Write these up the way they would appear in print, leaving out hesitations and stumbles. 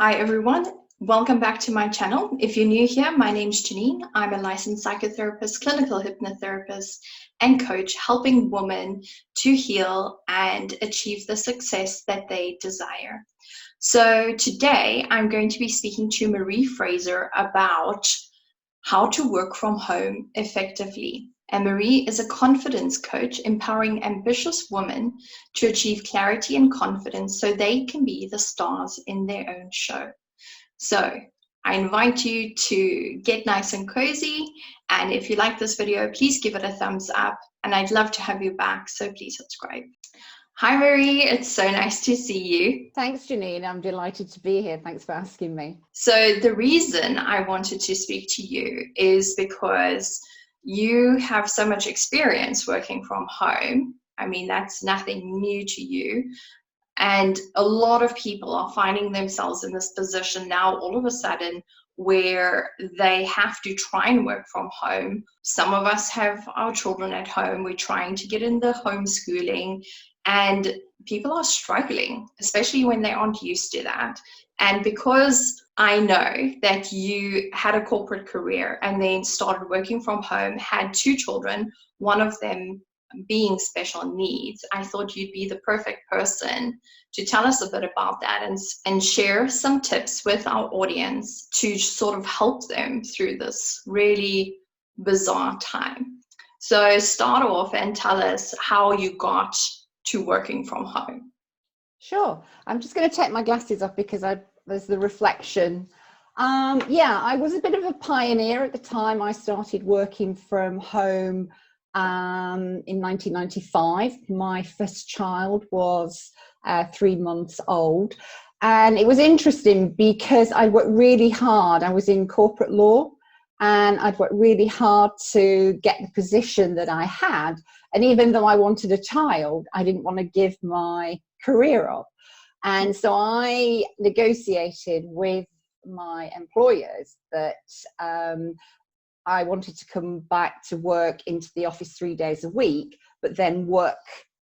Hi everyone, welcome back to my channel. If you're new here, my name's Janine. I'm a licensed psychotherapist, clinical hypnotherapist, and coach helping women to heal and achieve the success that they desire. So today I'm going to be speaking to Marie Fraser about how to work from home effectively. And Marie is a confidence coach empowering ambitious women to achieve clarity and confidence so they can be the stars in their own show. So I invite you to get nice and cozy. And if you like this video, please give it a thumbs up. And I'd love to have you back, so please subscribe. Hi, Marie. It's so nice to see you. Thanks, Janine. I'm delighted to be here. Thanks for asking me. So the reason I wanted to speak to you is because you have so much experience working from home. I mean, that's nothing new to you. And a lot of people are finding themselves in this position now all of a sudden where they have to try and work from home. Some of us have our children at home. We're trying to get in the homeschooling, and people are struggling, especially when they aren't used to that. And because I know that you had a corporate career and then started working from home, had two children, one of them being special needs, I thought you'd be the perfect person to tell us a bit about that and share some tips with our audience to sort of help them through this really bizarre time. So start off and tell us how you got to working from home. Sure. I'm just going to take my glasses off because there's the reflection. I was a bit of a pioneer at the time. I started working from home in 1995. My first child was 3 months old. And it was interesting because I worked really hard. I was in corporate law and I'd worked really hard to get the position that I had. And even though I wanted a child, I didn't want to give my career up. And so I negotiated with my employers that I wanted to come back to work into the office 3 days a week, but then work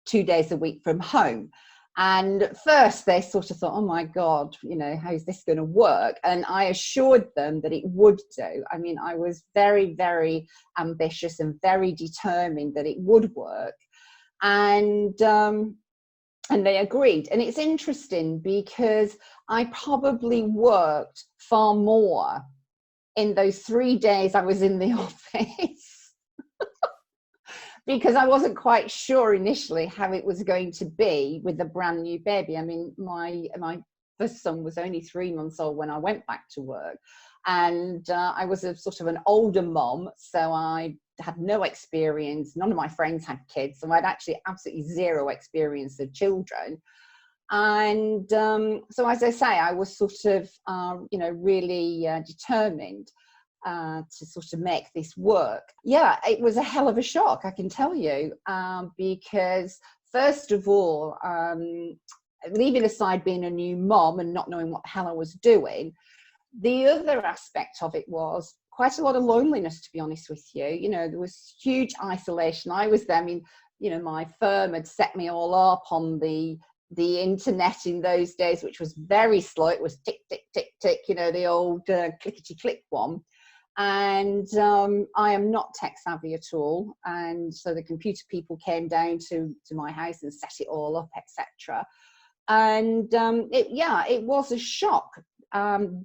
2 days a week from home. And at first they sort of thought, oh my God, how is this going to work? And I assured them that it would do. I mean, I was very, very ambitious and very determined that it would work. And they agreed. And it's interesting because I probably worked far more in those 3 days I was in the office because I wasn't quite sure initially how it was going to be with a brand new baby. I mean, my first son was only 3 months old when I went back to work. And I was a sort of an older mom, so I had no experience. None of my friends had kids, so I had actually absolutely zero experience of children. And so, as I say, I was sort of, really determined to sort of make this work. Yeah, it was a hell of a shock, I can tell you, because first of all, leaving aside being a new mom and not knowing what the hell I was doing, the other aspect of it was quite a lot of loneliness, to be honest with you. There was huge isolation. I was there. I mean, my firm had set me all up on the internet in those days, which was very slow. It was tick, tick, tick, tick, the old clickety click one. And I am not tech savvy at all. And so the computer people came down to my house and set it all up, etc. And it was a shock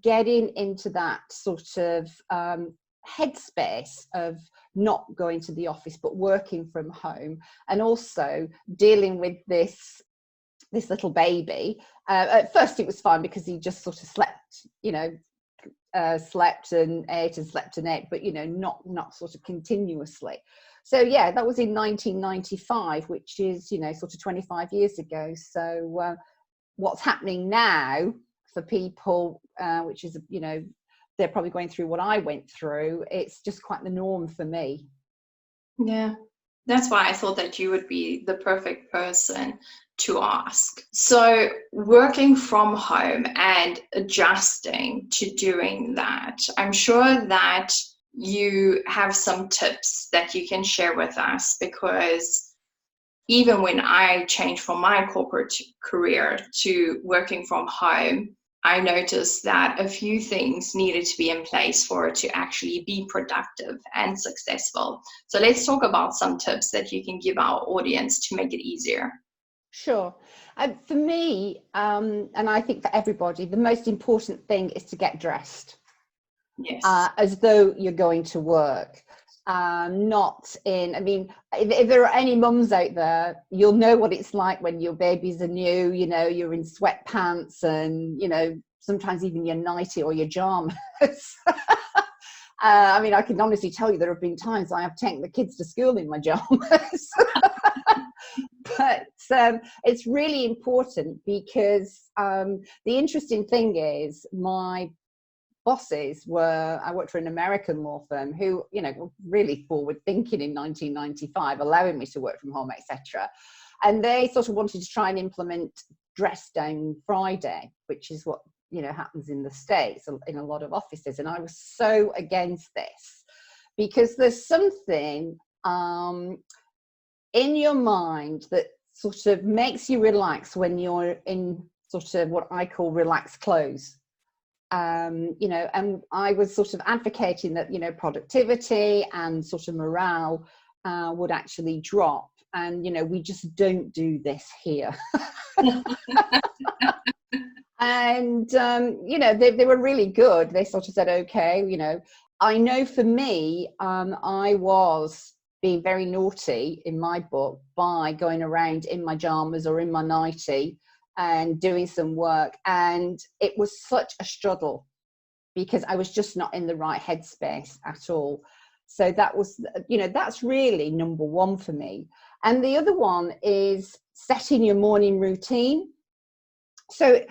getting into that sort of headspace of not going to the office but working from home, and also dealing with this little baby. At first it was fine because he just sort of slept, slept and ate, but not sort of continuously. So yeah, that was in 1995, which is sort of 25 years ago. So what's happening now for people, which is they're probably going through what I went through, it's just quite the norm for me. Yeah, that's why I thought that you would be the perfect person to ask. So working from home and adjusting to doing that, I'm sure that you have some tips that you can share with us, because even when I changed from my corporate career to working from home, I noticed that a few things needed to be in place for it to actually be productive and successful. So let's talk about some tips that you can give our audience to make it easier. Sure. For me, and I think for everybody, the most important thing is to get dressed Yes. as though you're going to work. Not in, I mean, if there are any mums out there, you'll know what it's like when your babies are new, you know, you're in sweatpants and, you know, sometimes even your nightie or your pajamas. I mean, I can honestly tell you there have been times I have taken the kids to school in my pajamas. But it's really important because the interesting thing is my bosses were, I worked for an American law firm who, you know, were really forward thinking in 1995, allowing me to work from home, etc. And they sort of wanted to try and implement dress down Friday, which is what, you know, happens in the States in a lot of offices. And I was so against this because there's something in your mind that sort of makes you relax when you're in sort of what I call relaxed clothes. You know, and I was sort of advocating that, you know, productivity and sort of morale would actually drop. And, you know, we just don't do this here. And, you know, they were really good. They sort of said, okay, you know, I know for me, I was being very naughty in my book by going around in my pajamas or in my nightie and doing some work. And it was such a struggle because I was just not in the right headspace at all. So that was, you know, that's really number one for me. And the other one is setting your morning routine. So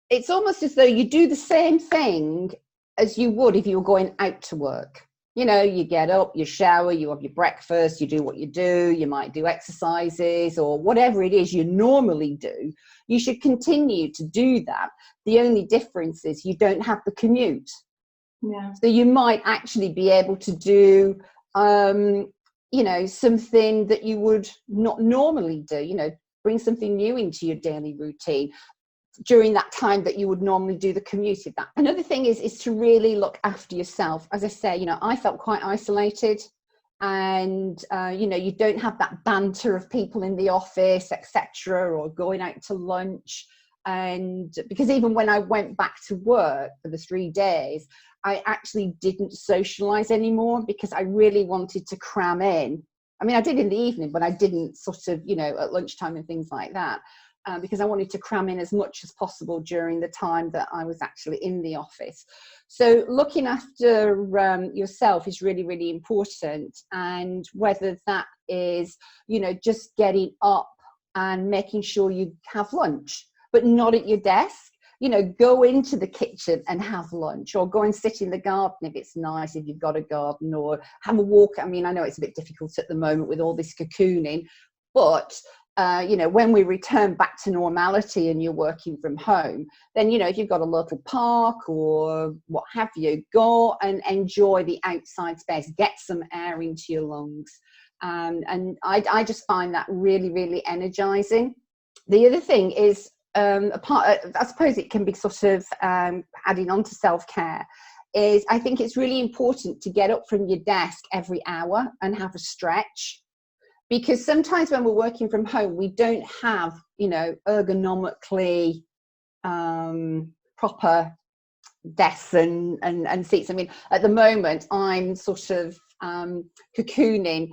it's almost as though you do the same thing as you would if you were going out to work. You know, you get up, you shower, you have your breakfast, you do what you do, you might do exercises or whatever it is you normally do. You should continue to do that. The only difference is you don't have the commute. Yeah. So you might actually be able to do, you know, something that you would not normally do, you know, bring something new into your daily routine during that time that you would normally do the commute. That another thing is to really look after yourself. As I say, you know, I felt quite isolated, and you know, you don't have that banter of people in the office, etc., or going out to lunch. And because even when I went back to work for the 3 days, I actually didn't socialize anymore because I really wanted to cram in. I mean, I did in the evening, but I didn't sort of, you know, at lunchtime and things like that. Because I wanted to cram in as much as possible during the time that I was actually in the office. So looking after yourself is really, really important. And whether that is, you know, just getting up and making sure you have lunch, but not at your desk. You know, go into the kitchen and have lunch, or go and sit in the garden if it's nice, if you've got a garden, or have a walk. I mean, I know it's a bit difficult at the moment with all this cocooning, but you know, when we return back to normality and you're working from home, then, you know, if you've got a local park or what have you, go and enjoy the outside space, get some air into your lungs. And I just find that really, really energizing. The other thing is, I suppose it can be sort of adding on to self-care, is I think it's really important to get up from your desk every hour and have a stretch. Because sometimes when we're working from home, we don't have, you know, ergonomically proper desks and seats. I mean, at the moment, I'm sort of cocooning,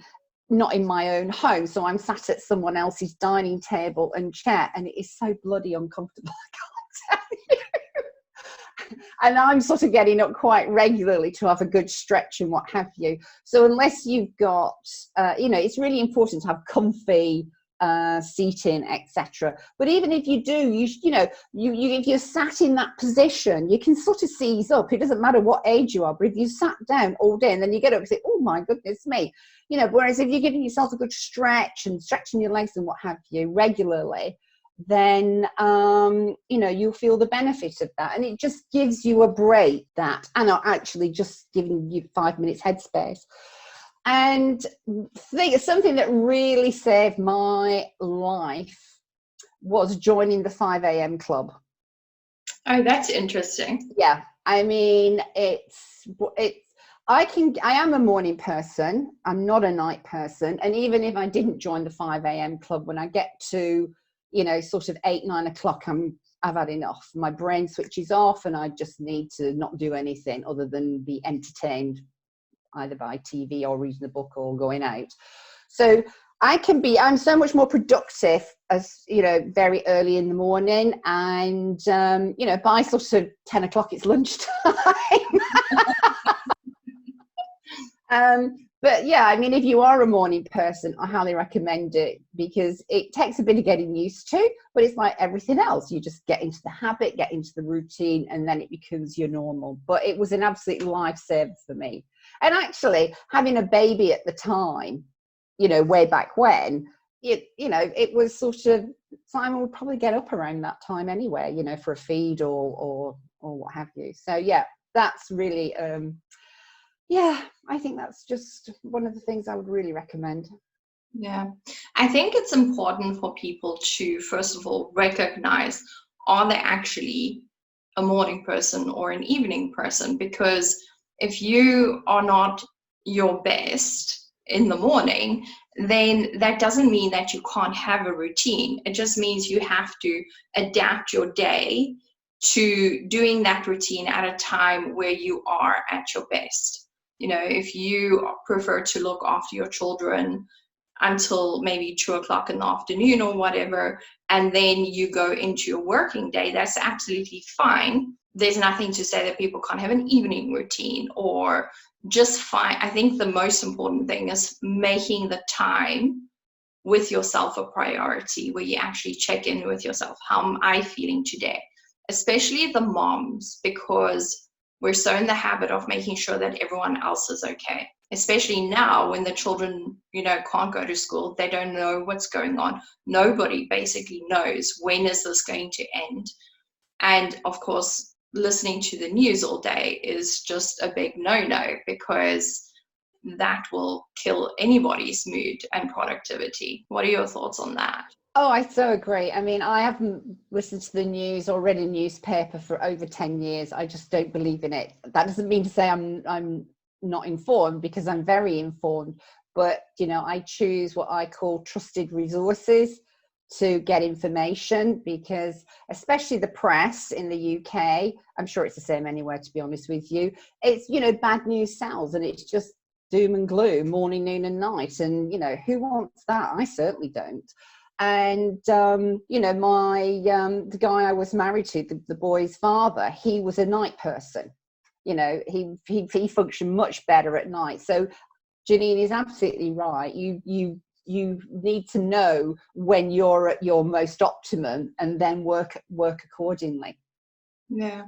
not in my own home. So I'm sat at someone else's dining table and chair, and it is so bloody uncomfortable. I can't tell you. And I'm sort of getting up quite regularly to have a good stretch and what have you. So unless you've got, you know, it's really important to have comfy seating, etc. But even if you do, you know, if you're sat in that position, you can sort of seize up. It doesn't matter what age you are, but if you sat down all day and then you get up and say, oh my goodness me, you know, whereas if you're giving yourself a good stretch and stretching your legs and what have you regularly, then you know, you'll feel the benefit of that, and it just gives you a break, that and actually just giving you 5 minutes headspace. And something that really saved my life was joining the 5 a.m. club. Oh, that's interesting. Yeah, I mean, I am a morning person. I'm not a night person. And even if I didn't join the 5 a.m. club, when I get to, sort of 8, 9 o'clock, I've had enough. My brain switches off and I just need to not do anything other than be entertained either by TV or reading a book or going out. So I'm so much more productive as, very early in the morning, and, by sort of 10 o'clock, it's lunchtime. But yeah, I mean, if you are a morning person, I highly recommend it, because it takes a bit of getting used to, but it's like everything else. You just get into the habit, get into the routine, and then it becomes your normal. But it was an absolute lifesaver for me. And actually, having a baby at the time, way back when, it was sort of, Simon would probably get up around that time anyway, for a feed or what have you. So yeah, that's really, I think that's just one of the things I would really recommend. Yeah, I think it's important for people to, first of all, recognize, are they actually a morning person or an evening person? Because if you are not your best in the morning, then that doesn't mean that you can't have a routine. It just means you have to adapt your day to doing that routine at a time where you are at your best. If you prefer to look after your children until maybe 2 o'clock in the afternoon or whatever, and then you go into your working day, that's absolutely fine. There's nothing to say that people can't have an evening routine or just fine. I think the most important thing is making the time with yourself a priority, where you actually check in with yourself. How am I feeling today? Especially the moms, because we're so in the habit of making sure that everyone else is okay. Especially now when the children, can't go to school, they don't know what's going on. Nobody basically knows when is this going to end. And of course, listening to the news all day is just a big no-no, because that will kill anybody's mood and productivity. What are your thoughts on that? Oh, I so agree. I mean, I haven't listened to the news or read a newspaper for over 10 years. I just don't believe in it. That doesn't mean to say I'm not informed, because I'm very informed. But, I choose what I call trusted resources to get information, because especially the press in the UK, I'm sure it's the same anywhere, to be honest with you, it's, bad news sells, and it's just doom and gloom, morning, noon and night. And, who wants that? I certainly don't. And the guy I was married to, the boy's father, he was a night person. He functioned much better at night. So Janine is absolutely right. You need to know when you're at your most optimum, and then work accordingly. Yeah,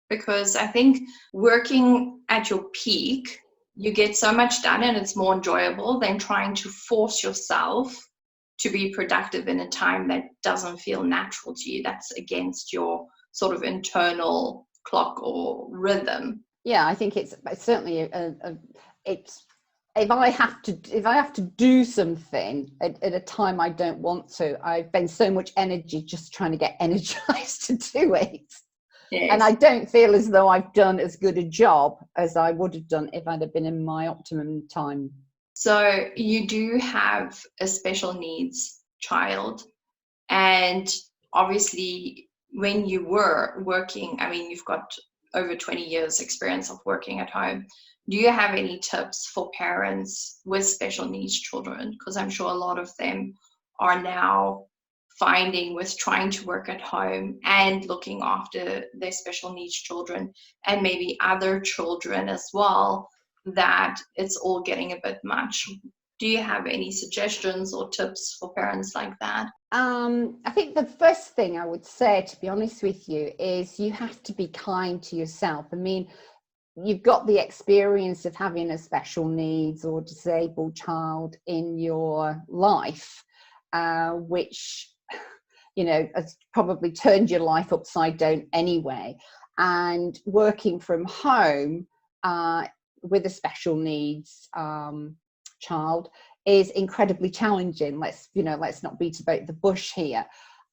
because I think working at your peak, you get so much done and it's more enjoyable than trying to force yourself to be productive in a time that doesn't feel natural to you, that's against your sort of internal clock or rhythm. Yeah, I think it's certainly it's, if I have to do something at a time I don't want to, I spend so much energy just trying to get energized to do it. Yes. And I don't feel as though I've done as good a job as I would have done if I'd have been in my optimum time. So you do have a special needs child, and obviously when you were working, I mean, you've got over 20 years experience of working at home. Do you have any tips for parents with special needs children? Because I'm sure a lot of them are now finding, with trying to work at home and looking after their special needs children and maybe other children as well, that it's all getting a bit much. Do you have any suggestions or tips for parents like that? I think the first thing I would say, to be honest with you, is you have to be kind to yourself. I mean, you've got the experience of having a special needs or disabled child in your life, which, has probably turned your life upside down anyway. And working from home with a special needs child is incredibly challenging. Let's not beat about the bush here.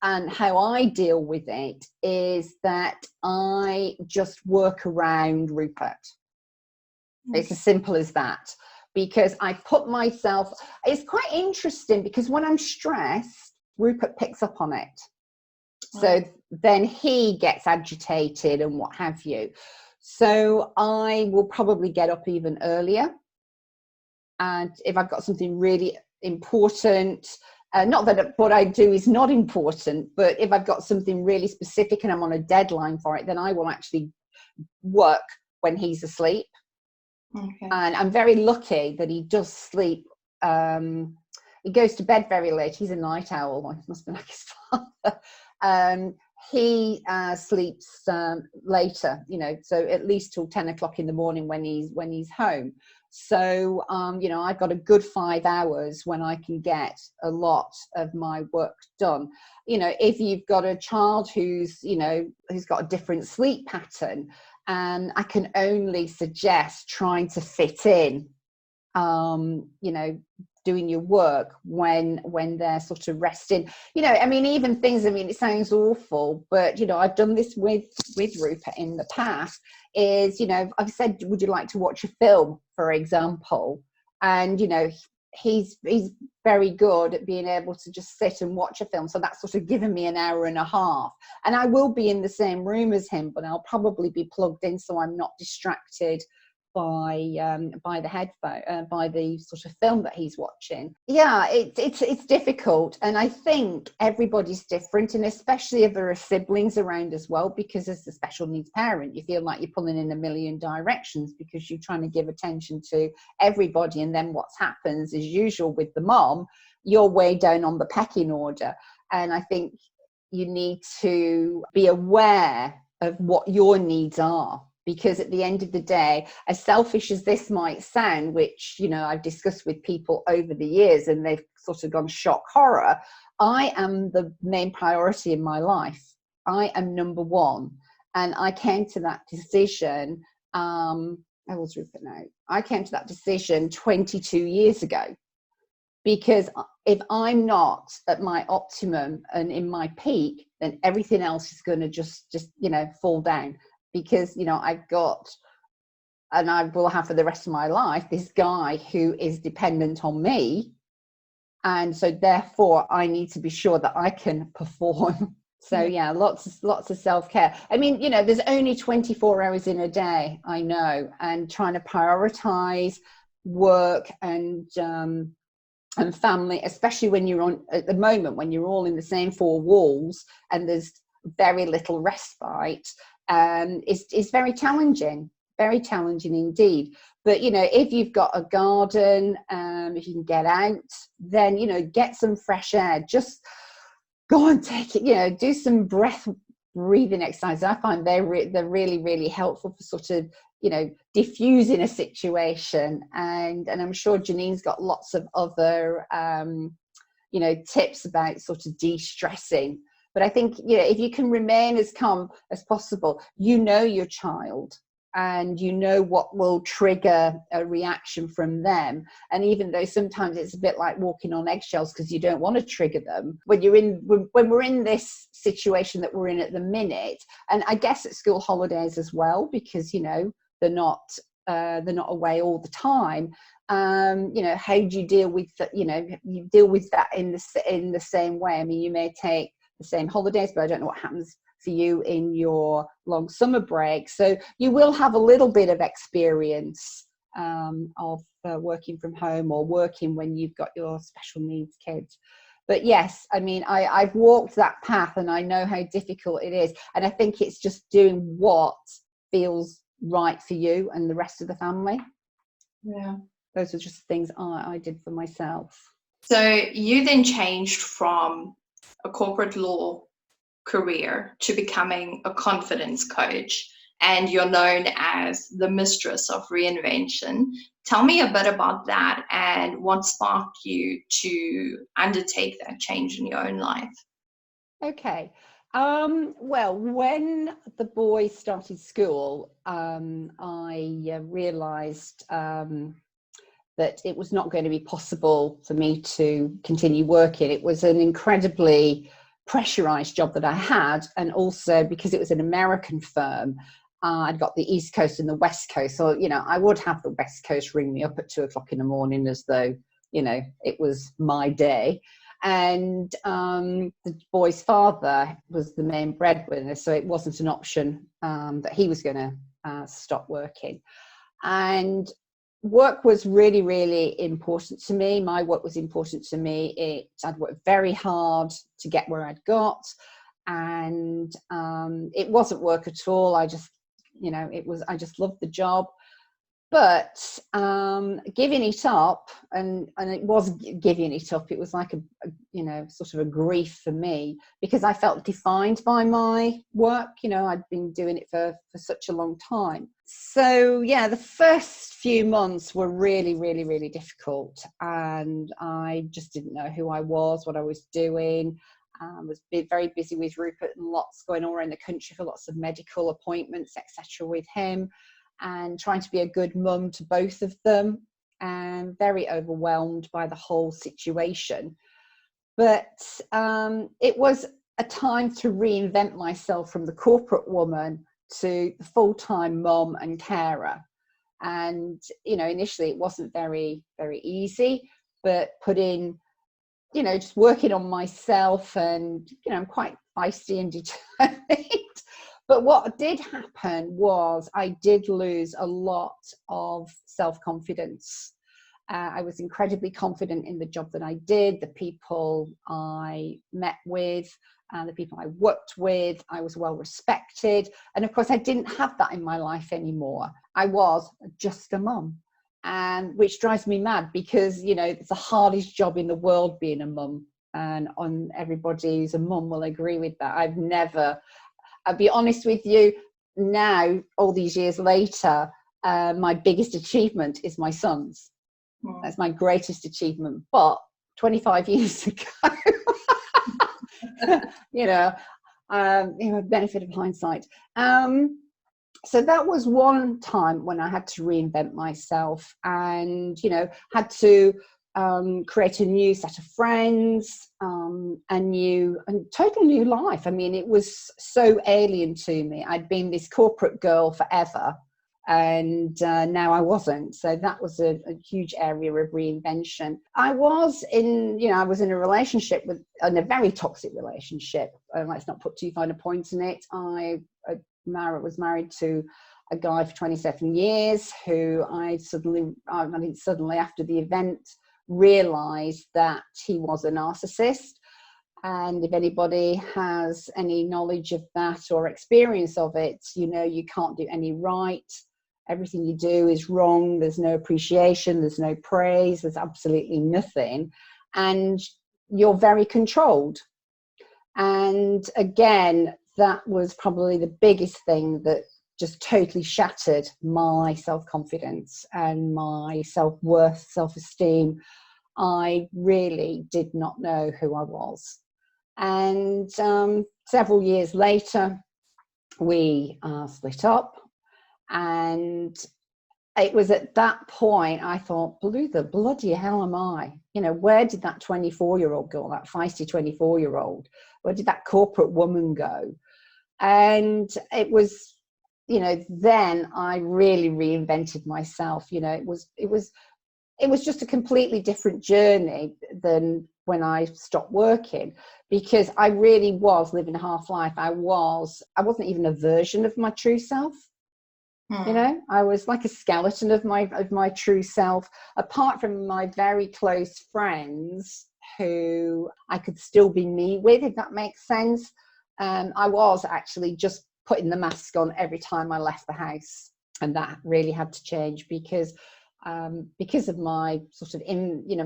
and how I deal with it is that I just work around Rupert. It's as simple as that, because I put myself, it's quite interesting because when I'm stressed, Rupert picks up on it. So then he gets agitated and what have you. So I will probably get up even earlier. And if I've got something really important, not that what I do is not important, but if I've got something really specific and I'm on a deadline for it, then I will actually work when he's asleep. Okay. And I'm very lucky that he does sleep. He goes to bed very late. He's a night owl. He must be like his father. He sleeps later, you know, so at least till 10 o'clock in the morning when he's home. So, you know, I've got a good 5 hours when I can get a lot of my work done. You know, if you've got a child who's got a different sleep pattern, and I can only suggest trying to fit in, you know, doing your work when they're sort of resting. You know, I mean, even things, I mean, it sounds awful, but, you know, I've done this with Rupert in the past, is, you know, I've said, would you like to watch a film, for example? And, you know, he's very good at being able to just sit and watch a film. So that's sort of given me an hour and a half. And I will be in the same room as him, but I'll probably be plugged in so I'm not distracted by the headphone, by the sort of film that he's watching. Yeah, it's difficult, and I think everybody's different, and especially if there are siblings around as well, because as the special needs parent, you feel like you're pulling in a million directions because you're trying to give attention to everybody, and then what happens, as usual with the mom, you're way down on the pecking order. And I think you need to be aware of what your needs are, because at the end of the day, as selfish as this might sound, which, you know, I've discussed with people over the years and they've sort of gone shock horror, I am the main priority in my life. I am number one. And I came to that decision, I was Rupert now. I came to that decision 22 years ago, because if I'm not at my optimum and in my peak, then everything else is going to just, you know, fall down. Because, you know, I've got, and I will have for the rest of my life, this guy who is dependent on me. And so therefore I need to be sure that I can perform. So yeah, lots of self-care. I mean, you know, there's only 24 hours in a day, I know, and trying to prioritize work and family, especially when you're on, at the moment, when you're all in the same four walls and there's very little respite, is very challenging indeed. But, you know, if you've got a garden, if you can get out, then, you know, get some fresh air, just go and take it, you know, do some breathing exercises. I find they're really, really helpful for sort of, you know, diffusing a situation. And I'm sure Janine's got lots of other, you know, tips about sort of de-stressing. But I think, you know, if you can remain as calm as possible, you know your child and you know what will trigger a reaction from them. And even though sometimes it's a bit like walking on eggshells because you don't want to trigger them, when we're in this situation that we're in at the minute, and I guess at school holidays as well, because, you know, they're not away all the time. You know, how do you deal with that? You know, you deal with that in the same way. I mean, you may take the same holidays, but I don't know what happens for you in your long summer break. So you will have a little bit of experience of working from home or working when you've got your special needs kids. But yes, I mean, I've walked that path and I know how difficult it is. And I think it's just doing what feels right for you and the rest of the family. Yeah. Those are just things I did for myself. So you then changed from a corporate law career to becoming a confidence coach, and you're known as the mistress of reinvention. Tell me a bit about that and what sparked you to undertake that change in your own life. Okay. Well, when the boys started school, I realized that it was not going to be possible for me to continue working. It was an incredibly pressurized job that I had, and also because it was an American firm, I'd got the East Coast and the West Coast. So, I would have the West Coast ring me up at 2:00 in the morning as though, it was my day. And the boy's father was the main breadwinner, so it wasn't an option that he was going to stop working. And work was really, really important to me. My work was important to me. I'd worked very hard to get where I'd got, and it wasn't work at all. I just loved the job. But giving it up, and it was giving it up, it was like a sort of a grief for me, because I felt defined by my work. I'd been doing it for such a long time. So yeah, the first few months were really, really, really difficult, and I just didn't know who I was, what I was doing. Was very busy with Rupert, and lots going on around the country for lots of medical appointments, etc. with him, and trying to be a good mum to both of them, and very overwhelmed by the whole situation. But it was a time to reinvent myself from the corporate woman to the full-time mum and carer. And, initially it wasn't very, very easy, but put in, just working on myself, and, I'm quite feisty and determined. But what did happen was I did lose a lot of self-confidence. I was incredibly confident in the job that I did, the people I met with, the people I worked with. I was well respected. And of course, I didn't have that in my life anymore. I was just a mum, and which drives me mad, because, it's the hardest job in the world being a mum. And on everybody who's a mum will agree with that. I'll be honest with you, now, all these years later, my biggest achievement is my sons. That's my greatest achievement. But 25 years ago, benefit of hindsight. So that was one time when I had to reinvent myself, and, had to create a new set of friends, a total new life. I mean, it was so alien to me. I'd been this corporate girl forever, and now I wasn't. So that was a huge area of reinvention. I was in a relationship in a very toxic relationship. Let's not put too fine a point in it. I was married to a guy for 27 years who I suddenly after the event realized that he was a narcissist. And if anybody has any knowledge of that or experience of it, you can't do any right. Everything you do is wrong. There's no appreciation, there's no praise, there's absolutely nothing, and you're very controlled. And again, that was probably the biggest thing that just totally shattered my self-confidence and my self-worth, self-esteem. I really did not know who I was. And several years later, we split up. And it was at that point I thought, who the bloody hell am I? Where did that 24-year-old go, that feisty 24-year-old? Where did that corporate woman go? And it was, then I really reinvented myself. It was just a completely different journey than when I stopped working, because I really was living half life. I wasn't even a version of my true self. I was like a skeleton of my true self, apart from my very close friends who I could still be me with, if that makes sense. I was actually just putting the mask on every time I left the house, and that really had to change because of my sort of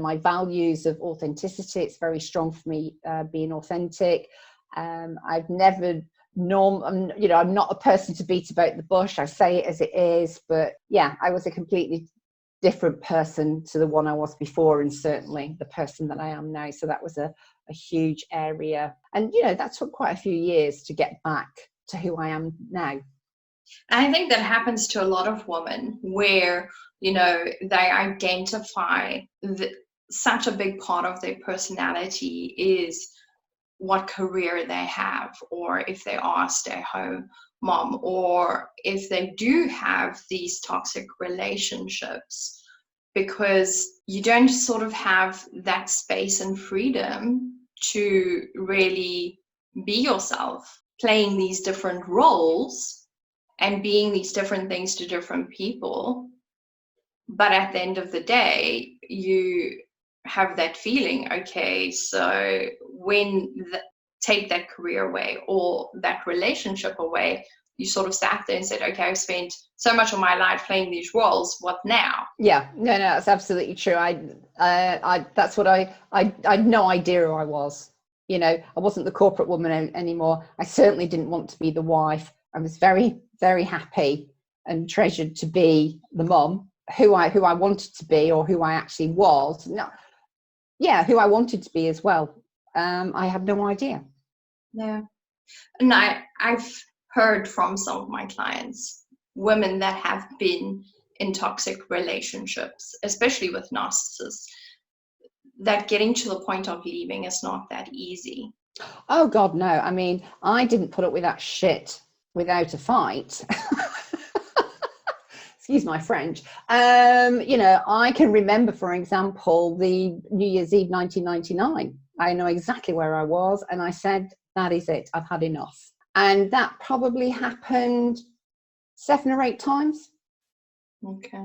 my values of authenticity. It's very strong for me, being authentic. I've never I'm not a person to beat about the bush. I say it as it is. But yeah, I was a completely different person to the one I was before, and certainly the person that I am now. So that was a huge area. And, that took quite a few years to get back to who I am now. I think that happens to a lot of women where, they identify that such a big part of their personality is what career they have, or if they are a stay-at-home mom, or if they do have these toxic relationships, because you don't sort of have that space and freedom to really be yourself, playing these different roles and being these different things to different people. But at the end of the day, you have that feeling, okay, so when take that career away or that relationship away, you sort of sat there and said, okay, I've spent so much of my life playing these roles, what now? Yeah, no, that's absolutely true. That's what I had no idea who I was. You know, I wasn't the corporate woman anymore. I certainly didn't want to be the wife. I was very, very happy and treasured to be the mom, who I wanted to be, or who I actually was. No, yeah, who I wanted to be as well. I had no idea. Yeah. And I've heard from some of my clients, women that have been in toxic relationships, especially with narcissists, that getting to the point of leaving is not that easy. Oh God, no. I mean, I didn't put up with that shit without a fight. Excuse my French. You know, I can remember, for example, the New Year's Eve 1999. I know exactly where I was, and I said, that is it, I've had enough. And that probably happened 7 or 8 times. Okay.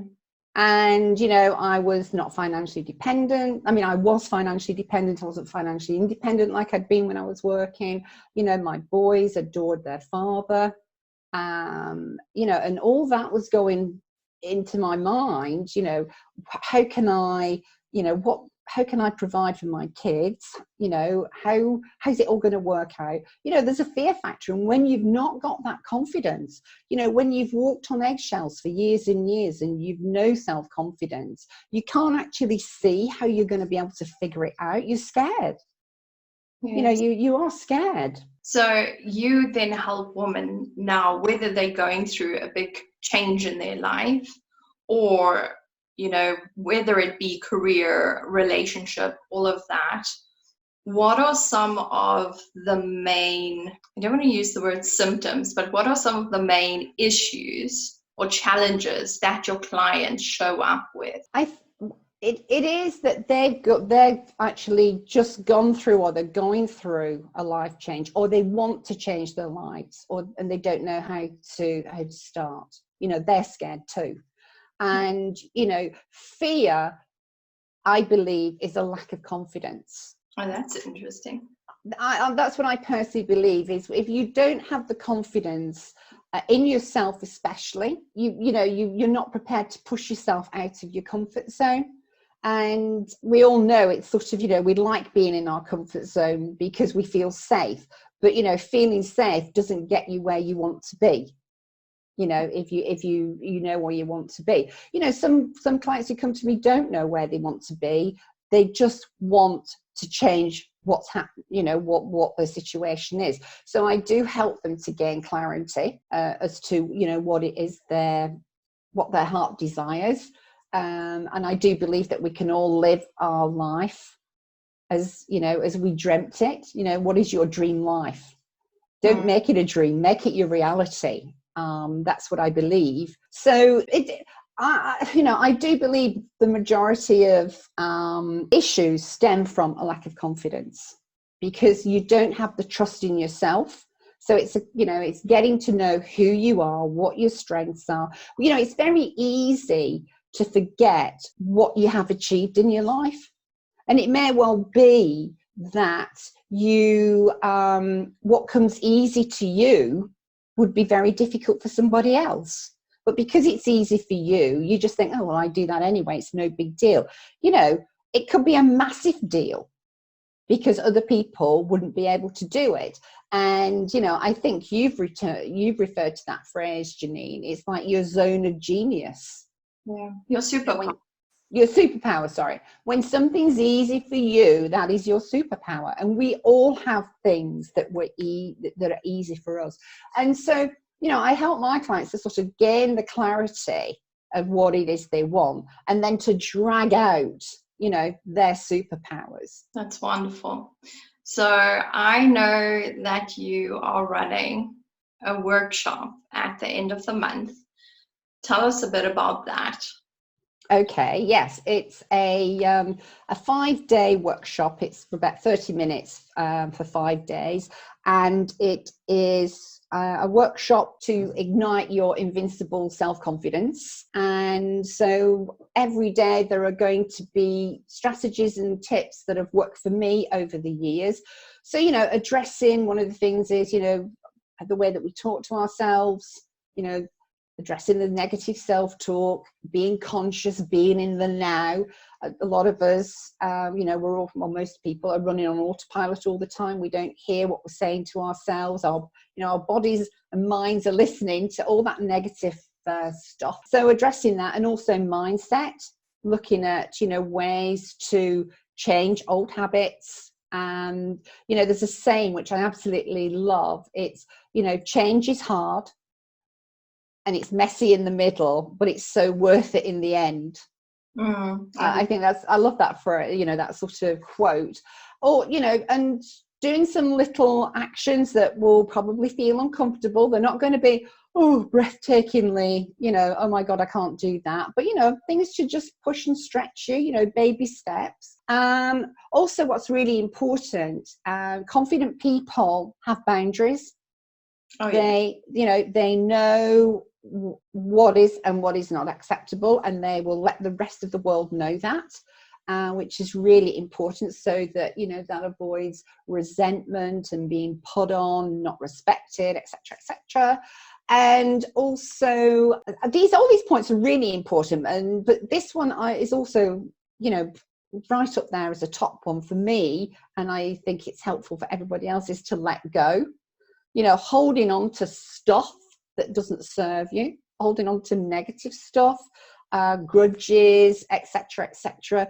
And, you know, I was not financially dependent. I mean, I was financially dependent. I wasn't financially independent like I'd been when I was working. You know, my boys adored their father. You know, and all that was going into my mind. You know, how can I, you know, how can I provide for my kids? You know, how's it all going to work out? You know, there's a fear factor. And when you've not got that confidence, you know, when you've walked on eggshells for years and years and you've no self-confidence, you can't actually see how you're going to be able to figure it out. You're scared. Yes. You know, you are scared. So you then help women now, whether they're going through a big change in their life, or, you know, whether it be career, relationship, all of that. What are some of the main, I don't want to use the word symptoms, but what are some of the main issues or challenges that your clients show up with? It is that they've actually just gone through, or they're going through a life change, or they want to change their lives, and they don't know how to start. You know, they're scared too. And, you know, fear, I believe, is a lack of confidence. Oh, that's interesting. That's what I personally believe, is if you don't have the confidence in yourself, especially, you're not prepared to push yourself out of your comfort zone. And we all know it's sort of, you know, we like being in our comfort zone because we feel safe, but, you know, feeling safe doesn't get you where you want to be. You know, if you know where you want to be. You know, some clients who come to me don't know where they want to be. They just want to change what's happened, you know, what the situation is. So I do help them to gain clarity as to, you know, what it is what their heart desires. And I do believe that we can all live our life as, you know, as we dreamt it. You know, what is your dream life? Don't make it a dream, make it your reality. That's what I believe. So I do believe the majority of issues stem from a lack of confidence, because you don't have the trust in yourself. So it's getting to know who you are, what your strengths are. You know, it's very easy to forget what you have achieved in your life, and it may well be that what comes easy to you would be very difficult for somebody else. But because it's easy for you, you just think, oh, well, I do that anyway, it's no big deal. You know, it could be a massive deal because other people wouldn't be able to do it. And, you know, I think you've referred to that phrase, Janine. It's like your zone of genius. Yeah, your superpower. Your superpower, sorry. When something's easy for you, that is your superpower. And we all have things that are easy for us. And so, you know, I help my clients to sort of gain the clarity of what it is they want, and then to drag out, you know, their superpowers. That's wonderful. So I know that you are running a workshop at the end of the month. Tell us a bit about that. Okay, yes, it's a 5-day workshop. It's for about 30 minutes for 5 days, and it is a workshop to ignite your invincible self-confidence. And so every day there are going to be strategies and tips that have worked for me over the years. So, addressing, one of the things is, the way that we talk to ourselves, addressing the negative self-talk, being conscious, being in the now. A lot of us, most people are running on autopilot all the time. We don't hear what we're saying to ourselves. Our bodies and minds are listening to all that negative stuff. So addressing that, and also mindset, looking at, ways to change old habits. And, there's a saying which I absolutely love. It's, change is hard, and it's messy in the middle, but it's so worth it in the end. I think I love that for, that sort of quote. Or, and doing some little actions that will probably feel uncomfortable. They're not going to be, breathtakingly, oh my God, I can't do that. But, things to just push and stretch you, baby steps. Also, what's really important, confident people have boundaries. Oh, yeah. They know what is and what is not acceptable, and they will let the rest of the world know that, which is really important, so that that avoids resentment and being put on, not respected, etc., etc. And also, all these points are really important, but this one is also right up there as a top one for me, and I think it's helpful for everybody else, is to let go. Holding on to stuff that doesn't serve you, holding on to negative stuff, grudges, etc., etc.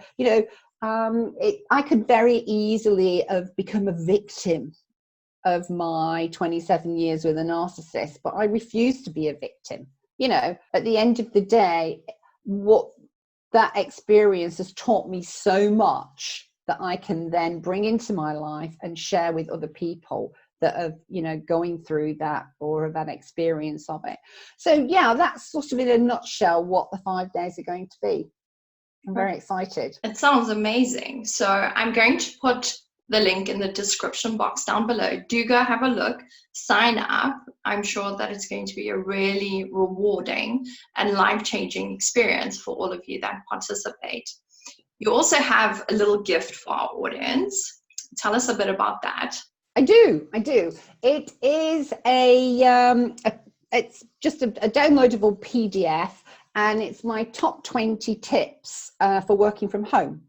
I could very easily have become a victim of my 27 years with a narcissist, but I refuse to be a victim. At the end of the day, what that experience has taught me so much that I can then bring into my life and share with other people that are going through that or have had experience of it. So yeah, that's sort of in a nutshell what the 5 days are going to be. I'm very excited. It sounds amazing. So I'm going to put the link in the description box down below. Do go have a look, sign up. I'm sure that it's going to be a really rewarding and life-changing experience for all of you that participate. You also have a little gift for our audience. Tell us a bit about that. I do. It is it's just a downloadable PDF, and it's my top 20 tips for working from home.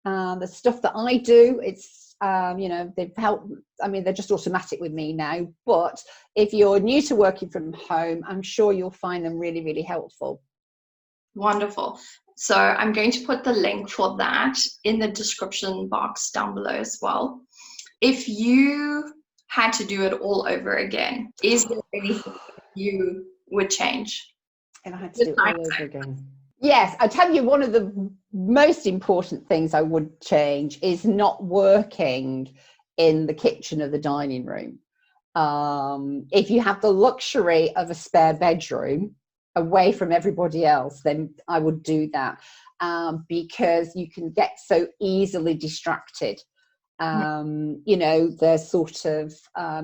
The stuff that I do, it's they've helped. I mean, they're just automatic with me now. But if you're new to working from home, I'm sure you'll find them really, really helpful. Wonderful. So I'm going to put the link for that in the description box down below as well. If you had to do it all over again, is there anything you would change? If I had to do it all over again. Yes, I tell you, one of the most important things I would change is not working in the kitchen or the dining room. If you have the luxury of a spare bedroom away from everybody else, then I would do that, because you can get so easily distracted. They're sort of,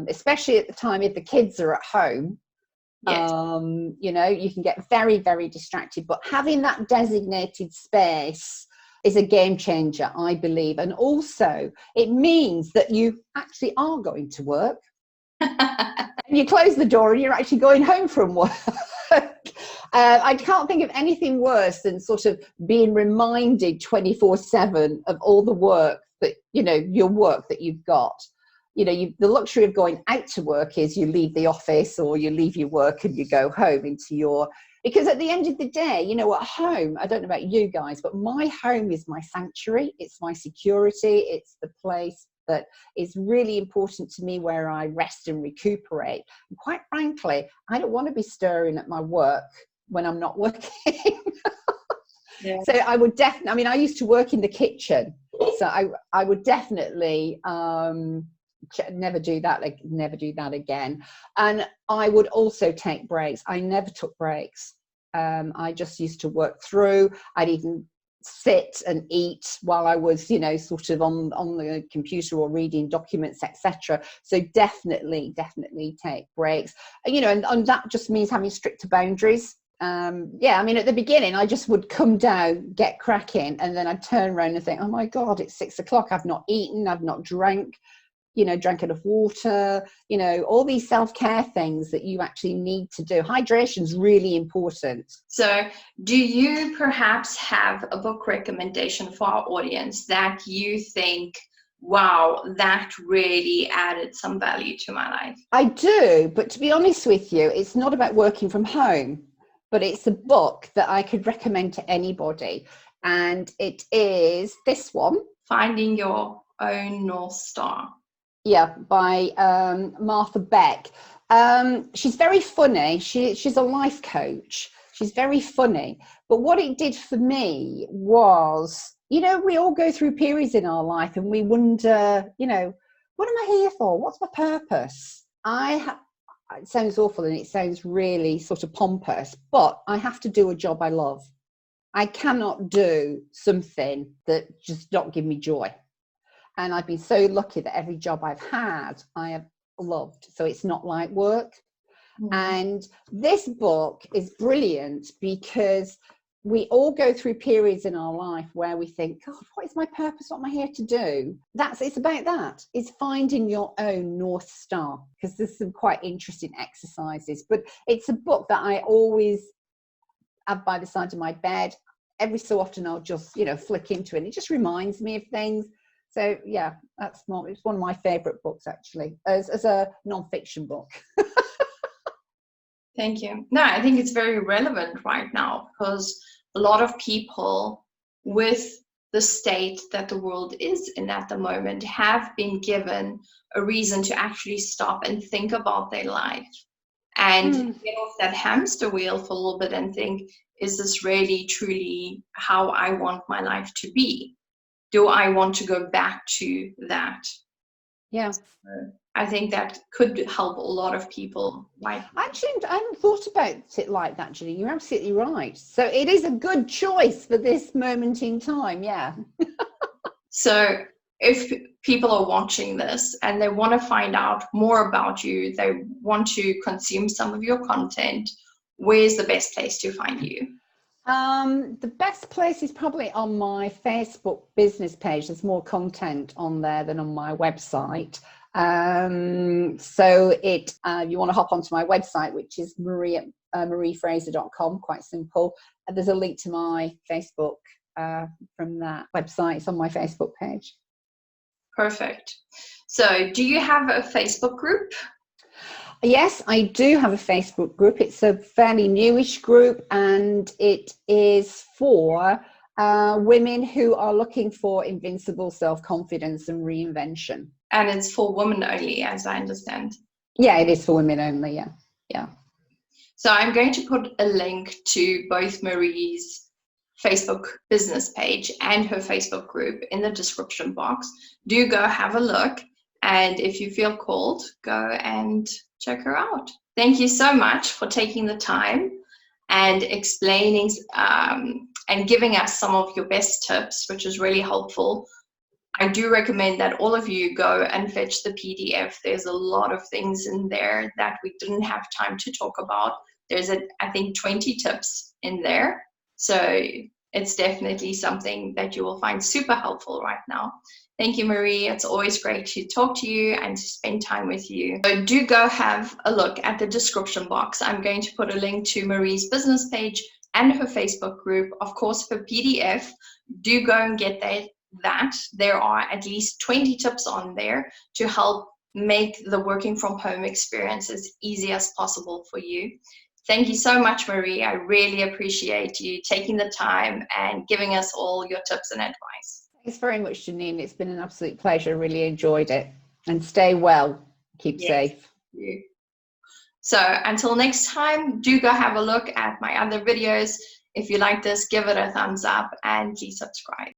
especially at the time if the kids are at home, yes. You can get very, very distracted. But having that designated space is a game changer, I believe. And also, it means that you actually are going to work. And you close the door and you're actually going home from work. I can't think of anything worse than sort of being reminded 24/7 of all the work that, your work that you've got. The luxury of going out to work is you leave the office or you leave your work and you go home because at the end of the day, at home, I don't know about you guys, but my home is my sanctuary. It's my security. It's the place that is really important to me, where I rest and recuperate. And quite frankly, I don't want to be stirring at my work when I'm not working. Yeah. So I would definitely, I used to work in the kitchen, So I would definitely never do that, like never do that again. And I would also take breaks. I never took breaks. I just used to work through. I'd even sit and eat while I was, you know, sort of on the computer or reading documents, etc. So definitely take breaks. You know, and that just means having stricter boundaries. Yeah, I mean, at the beginning, I just would come down, get cracking, and then I'd turn around and think, oh my God, it's 6 o'clock. I've not eaten, I've not drank, you know, drank enough water, you know, all these self-care things that you actually need to do. Hydration is really important. So do you perhaps have a book recommendation for our audience that you think, wow, that really added some value to my life? I do, but to be honest with you, it's not about working from home, but it's a book that I could recommend to anybody. And it is this one. Finding Your Own North Star. Yeah, by Martha Beck. She's very funny. She's a life coach. She's very funny. But what it did for me was, you know, we all go through periods in our life and we wonder, you know, what am I here for? What's my purpose? It sounds awful and it sounds really sort of pompous, but I have to do a job I love. I cannot do something that just not give me joy. And I've been so lucky that every job I've had, I have loved. So it's not like work. Mm-hmm. And this book is brilliant because we all go through periods in our life where we think, God, what is my purpose? What am I here to do? It's about that. It's finding your own North Star, because there's some quite interesting exercises. But it's a book that I always have by the side of my bed. Every so often I'll just, you know, flick into it. And it just reminds me of things. So yeah, it's one of my favorite books actually, as a non-fiction book. Thank you. No, I think it's very relevant right now because a lot of people, with the state that the world is in at the moment, have been given a reason to actually stop and think about their life and get off that hamster wheel for a little bit and think, is this really truly how I want my life to be? Do I want to go back to that? Yeah. So I think that could help a lot of people. Actually, I hadn't thought about it like that, Julie. You're absolutely right. So it is a good choice for this moment in time. Yeah. So if people are watching this and they want to find out more about you, they want to consume some of your content, where's the best place to find you? The best place is probably on my Facebook business page. There's more content on there than on my website. So you want to hop onto my website, which is mariefraser.com, quite simple. And there's a link to my Facebook from that website. It's on my Facebook page. Perfect. So do you have a Facebook group? Yes, I do have a Facebook group. It's a fairly newish group, and it is for women who are looking for invincible self-confidence and reinvention. And it's for women only, as I understand. Yeah, it is for women only, yeah. Yeah. So I'm going to put a link to both Marie's Facebook business page and her Facebook group in the description box. Do go have a look. And if you feel called, go and check her out. Thank you so much for taking the time and explaining and giving us some of your best tips, which is really helpful. I do recommend that all of you go and fetch the PDF. There's a lot of things in there that we didn't have time to talk about. There's, I think, 20 tips in there. So it's definitely something that you will find super helpful right now. Thank you, Marie. It's always great to talk to you and to spend time with you. So do go have a look at the description box. I'm going to put a link to Marie's business page and her Facebook group. Of course, for PDF, do go and get that. There are at least 20 tips on there to help make the working from home experience as easy as possible for you. Thank you so much, Marie. I really appreciate you taking the time and giving us all your tips and advice. Thanks very much, Janine. It's been an absolute pleasure. I really enjoyed it. And stay well. Keep safe. Yeah. So until next time, do go have a look at my other videos. If you like this, give it a thumbs up and please subscribe.